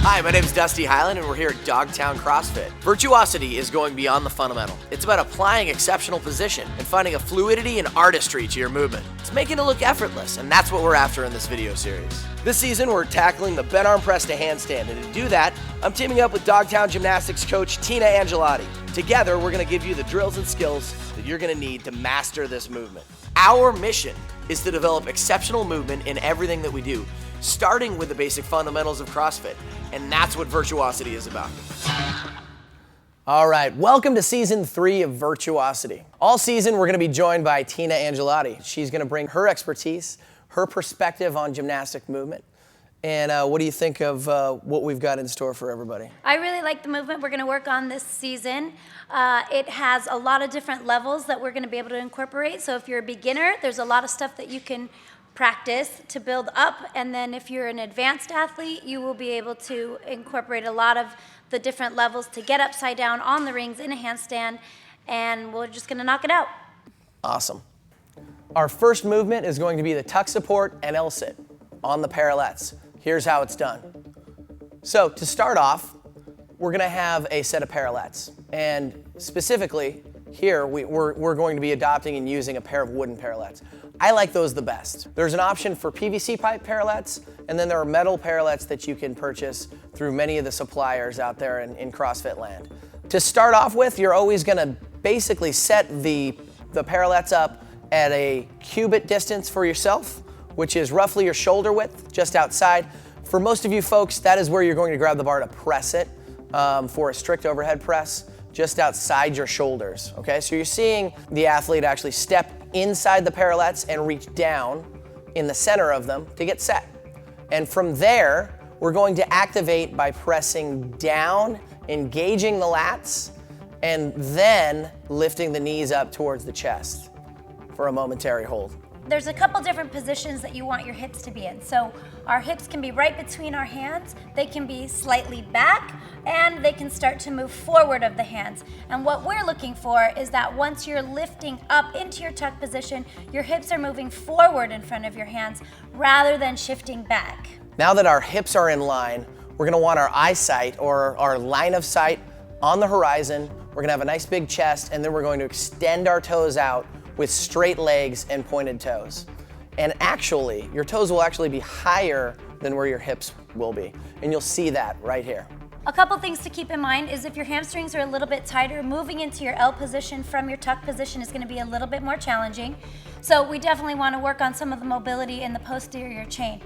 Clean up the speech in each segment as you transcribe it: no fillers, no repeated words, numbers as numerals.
Hi, my name is Dusty Hyland, and we're here at DogTown CrossFit. Virtuosity is going beyond the fundamental. It's about applying exceptional position and finding a fluidity and artistry to your movement. It's making it look effortless, and that's what we're after in this video series. This season, we're tackling the bent arm press to handstand, and to do that, I'm teaming up with DogTown Gymnastics coach Tina Angelotti. Together, we're gonna give you the drills and skills that you're gonna need to master this movement. Our mission is to develop exceptional movement in everything that we do, starting with the basic fundamentals of CrossFit, and that's what Virtuosity is about. All right, welcome to season 3 of Virtuosity. All season, we're gonna be joined by Tina Angelotti. She's gonna bring her expertise, her perspective on gymnastic movement. And what do you think of what we've got in store for everybody? I really like the movement we're going to work on this season. It has a lot of different levels that we're going to be able to incorporate. So if you're a beginner, there's a lot of stuff that you can practice to build up. And then if you're an advanced athlete, you will be able to incorporate a lot of the different levels to get upside down on the rings in a handstand. And we're just going to knock it out. Awesome. Our first movement is going to be the tuck support and L-sit on the parallettes. Here's how it's done. So to start off, we're gonna have a set of parallettes. And specifically, here we're going to be adopting and using a pair of wooden parallettes. I like those the best. There's an option for PVC pipe parallettes, and then there are metal parallettes that you can purchase through many of the suppliers out there in CrossFit land. To start off with, you're always gonna basically set the parallettes up at a cubit distance for yourself, which is roughly your shoulder width, just outside. For most of you folks, that is where you're going to grab the bar to press it for a strict overhead press, just outside your shoulders, okay? So you're seeing the athlete actually step inside the parallettes and reach down in the center of them to get set. And from there, we're going to activate by pressing down, engaging the lats, and then lifting the knees up towards the chest for a momentary hold. There's a couple different positions that you want your hips to be in. So our hips can be right between our hands, they can be slightly back, and they can start to move forward of the hands. And what we're looking for is that once you're lifting up into your tuck position, your hips are moving forward in front of your hands rather than shifting back. Now that our hips are in line, we're gonna want our eyesight or our line of sight on the horizon. We're gonna have a nice big chest, and then we're going to extend our toes out with straight legs and pointed toes. And actually, your toes will actually be higher than where your hips will be. And you'll see that right here. A couple things to keep in mind is if your hamstrings are a little bit tighter, moving into your L position from your tuck position is going to be a little bit more challenging. So we definitely want to work on some of the mobility in the posterior chain.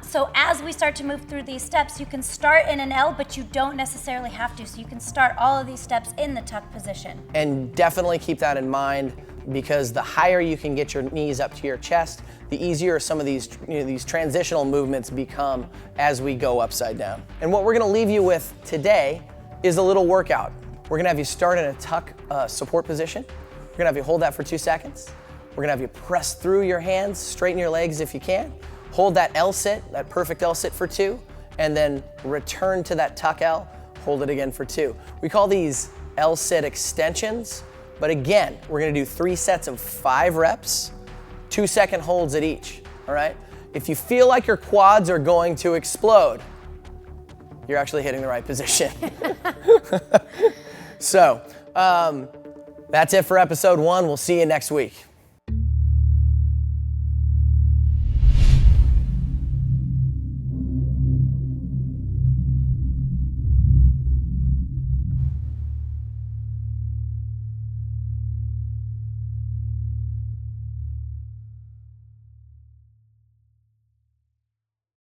So as we start to move through these steps, you can start in an L, but you don't necessarily have to. So you can start all of these steps in the tuck position. And definitely keep that in mind, because the higher you can get your knees up to your chest, the easier some of these, these transitional movements become as we go upside down. And what we're gonna leave you with today is a little workout. We're gonna have you start in a tuck support position. We're gonna have you hold that for 2 seconds. We're gonna have you press through your hands, straighten your legs if you can. Hold that L-sit, that perfect L-sit for 2, and then return to that tuck L, hold it again for 2. We call these L-sit extensions. But again, we're gonna do 3 sets of 5 reps, 2-second holds at each, all right? If you feel like your quads are going to explode, you're actually hitting the right position. So, that's it for episode 1. We'll see you next week.